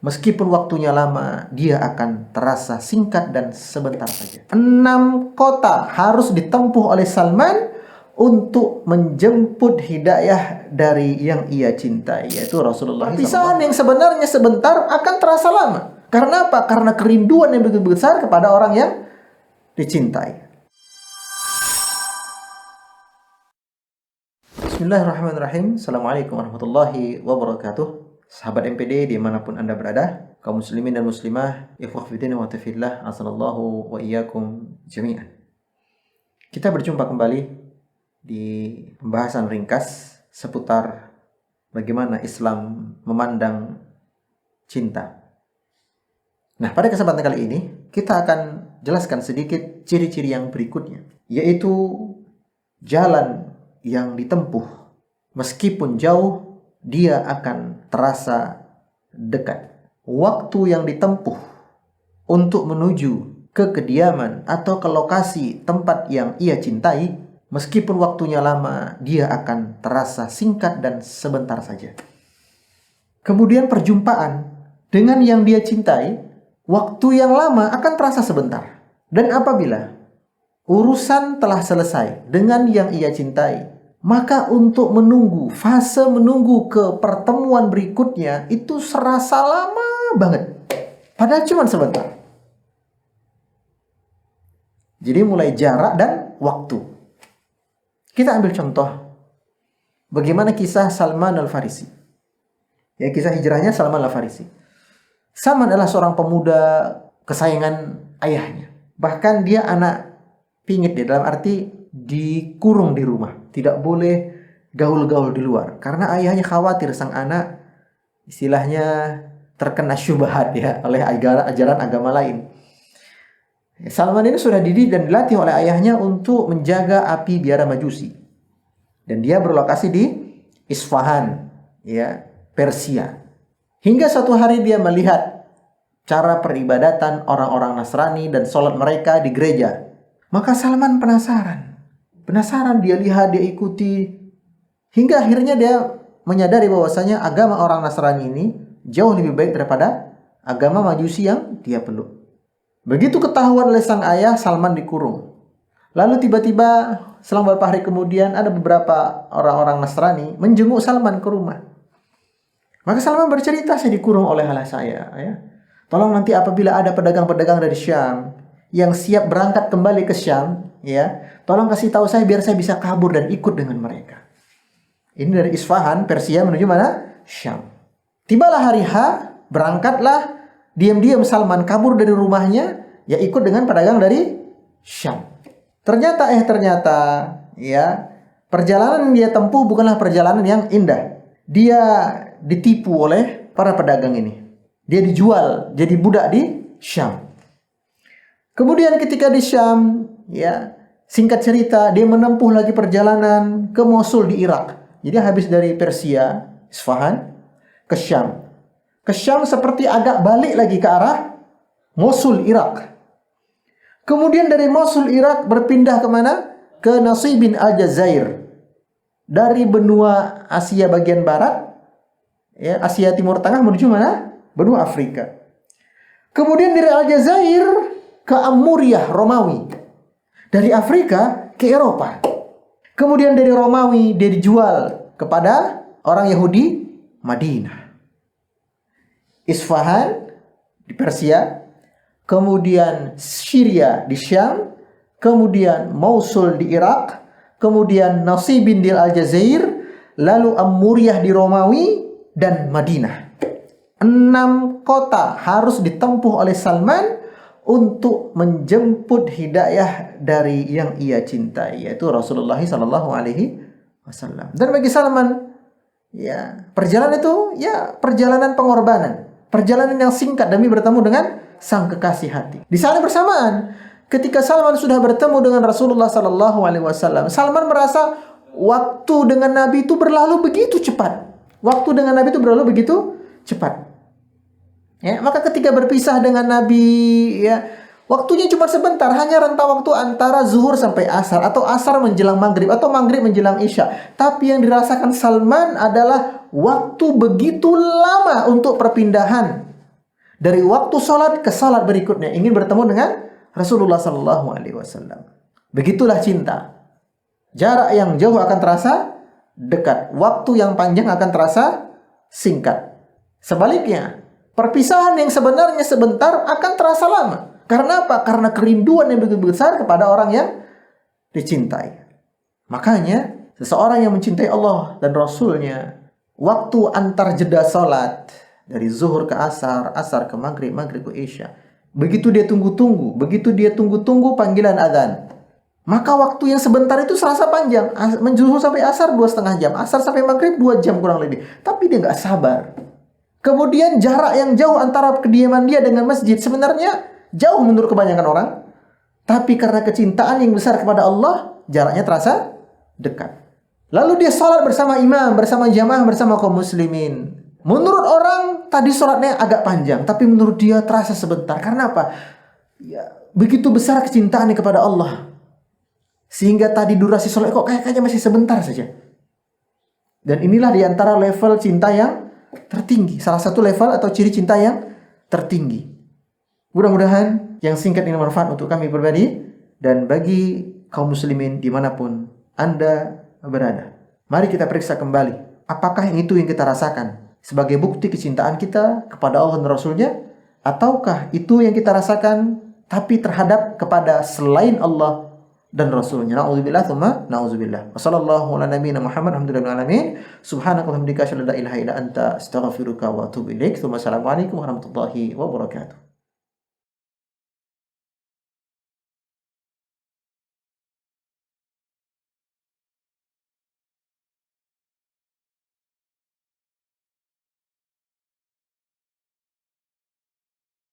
Meskipun waktunya lama, dia akan terasa singkat dan sebentar saja. 6 kota harus ditempuh oleh Salman untuk menjemput hidayah dari yang ia cintai, yaitu Rasulullah. Perpisahan yang sebenarnya sebentar akan terasa lama. Karena apa? Karena kerinduan yang begitu besar kepada orang yang dicintai. Bismillahirrahmanirrahim. Assalamualaikum warahmatullahi wabarakatuh. Sahabat MPD dimanapun Anda berada, kaum muslimin dan muslimah, ikhwah fiddin wa tafillah, asallallahu wa iyyakum jami'an. Kita berjumpa kembali di pembahasan ringkas seputar bagaimana Islam memandang cinta. Nah, pada kesempatan kali ini kita akan jelaskan sedikit ciri-ciri yang berikutnya, yaitu jalan yang ditempuh meskipun jauh, dia akan terasa dekat. Waktu yang ditempuh untuk menuju ke kediaman atau ke lokasi tempat yang ia cintai, meskipun waktunya lama, dia akan terasa singkat dan sebentar saja. Kemudian perjumpaan dengan yang dia cintai, waktu yang lama akan terasa sebentar. Dan apabila urusan telah selesai dengan yang ia cintai, maka untuk menunggu, fase menunggu ke pertemuan berikutnya itu serasa lama banget. Padahal cuma sebentar. Jadi mulai jarak dan waktu. Kita ambil contoh bagaimana kisah Salman Al-Farisi. Ya, kisah hijrahnya Salman Al-Farisi. Salman adalah seorang pemuda kesayangan ayahnya. Bahkan dia anak pingit, dalam arti dikurung di rumah, tidak boleh gaul-gaul di luar karena ayahnya khawatir sang anak istilahnya terkena syubhat ya oleh ajaran agama lain. Salman ini sudah dididik dan dilatih oleh ayahnya untuk menjaga api biara Majusi, dan dia berlokasi di Isfahan, ya, Persia. Hingga suatu hari dia melihat cara peribadatan orang-orang Nasrani dan sholat mereka di gereja. Maka Salman penasaran, dia lihat, dia ikuti, hingga akhirnya dia menyadari bahwasanya agama orang Nasrani ini jauh lebih baik daripada agama Majusi yang dia peluk. Begitu ketahuan oleh sang ayah, Salman dikurung. Lalu tiba-tiba selang beberapa hari kemudian ada beberapa orang-orang Nasrani menjenguk Salman ke rumah. Maka Salman bercerita, saya dikurung oleh ayah saya, ya. Tolong nanti apabila ada pedagang-pedagang dari Syam yang siap berangkat kembali ke Syam, ya, tolong kasih tahu saya biar saya bisa kabur dan ikut dengan mereka. Ini dari Isfahan, Persia menuju mana? Syam. Tibalah hari H, berangkatlah diam-diam Salman kabur dari rumahnya, ya, ikut dengan pedagang dari Syam. Ternyata ya, perjalanan yang dia tempuh bukanlah perjalanan yang indah. Dia ditipu oleh para pedagang ini. Dia dijual jadi budak di Syam. Kemudian ketika di Syam, ya, singkat cerita, dia menempuh lagi perjalanan ke Mosul di Irak. Jadi habis dari Persia, Isfahan, ke Syam. Ke Syam seperti agak balik lagi ke arah Mosul, Irak. Kemudian dari Mosul, Irak berpindah kemana? Ke Nasibin Aljazair. Dari benua Asia bagian barat, ya, Asia Timur Tengah menuju mana? Benua Afrika. Kemudian dari Aljazair ke Amuriah, Romawi. Dari Afrika ke Eropa. Kemudian dari Romawi dia dijual kepada orang Yahudi Madinah. Isfahan di Persia, kemudian Syria di Syam, kemudian Mosul di Irak, kemudian Nasibin di Aljazair, lalu Amuriah di Romawi, dan Madinah. 6 kota harus ditempuh oleh Salman untuk menjemput hidayah dari yang ia cintai, yaitu Rasulullah sallallahu alaihi wasallam. Dan bagi Salman, ya, perjalanan itu, ya, perjalanan pengorbanan, perjalanan yang singkat demi bertemu dengan sang kekasih hati. Di saat bersamaan, ketika Salman sudah bertemu dengan Rasulullah sallallahu alaihi wasallam, Salman merasa waktu dengan Nabi itu berlalu begitu cepat. Waktu dengan Nabi itu berlalu begitu cepat. Ya, maka ketika berpisah dengan Nabi, ya, waktunya cuma sebentar, hanya rentang waktu antara zuhur sampai asar, atau asar menjelang maghrib, atau maghrib menjelang isya. Tapi yang dirasakan Salman adalah waktu begitu lama untuk perpindahan Dari waktu sholat ke sholat berikutnya ingin bertemu dengan Rasulullah Sallallahu Alaihi Wasallam. Begitulah cinta. Jarak yang jauh akan terasa dekat. Waktu yang panjang akan terasa singkat. Sebaliknya, perpisahan yang sebenarnya sebentar akan terasa lama. Karena apa? Karena kerinduan yang begitu besar kepada orang yang dicintai. Makanya, seseorang yang mencintai Allah dan Rasulnya, waktu antar jeda sholat, dari zuhur ke asar, asar ke maghrib, maghrib ke isya, begitu dia tunggu-tunggu panggilan adzan, maka waktu yang sebentar itu serasa panjang. Menjuhur sampai asar 2,5 jam, asar sampai maghrib 2 jam kurang lebih. Tapi dia nggak sabar. Kemudian jarak yang jauh antara kediaman dia dengan masjid sebenarnya jauh menurut kebanyakan orang. Tapi karena kecintaan yang besar kepada Allah, jaraknya terasa dekat. Lalu dia sholat bersama imam, bersama jamaah, bersama kaum muslimin. Menurut orang tadi sholatnya agak panjang, tapi menurut dia terasa sebentar. Karena apa? Ya, begitu besar kecintaannya kepada Allah. Sehingga tadi durasi sholat kok kayaknya masih sebentar saja. Dan inilah diantara level cinta yang tertinggi. Salah satu level atau ciri cinta yang tertinggi. Mudah-mudahan yang singkat ini bermanfaat untuk kami pribadi dan bagi kaum muslimin dimanapun Anda berada. Mari kita periksa kembali. Apakah itu yang kita rasakan sebagai bukti kecintaan kita kepada Allah dan Rasulnya? Ataukah itu yang kita rasakan tapi terhadap kepada selain Allah dan Rasulnya? Na'udzubillah tsumma na'udzubillah. Wassallallahu ala nabiyyina Muhammad alhamdulillahi alamin. Subhanakallahumma wa bihamdika asyhadu an la ilaha illa anta astaghfiruka wa atubu ilaik. Assalamualaikum warahmatullahi wabarakatuh.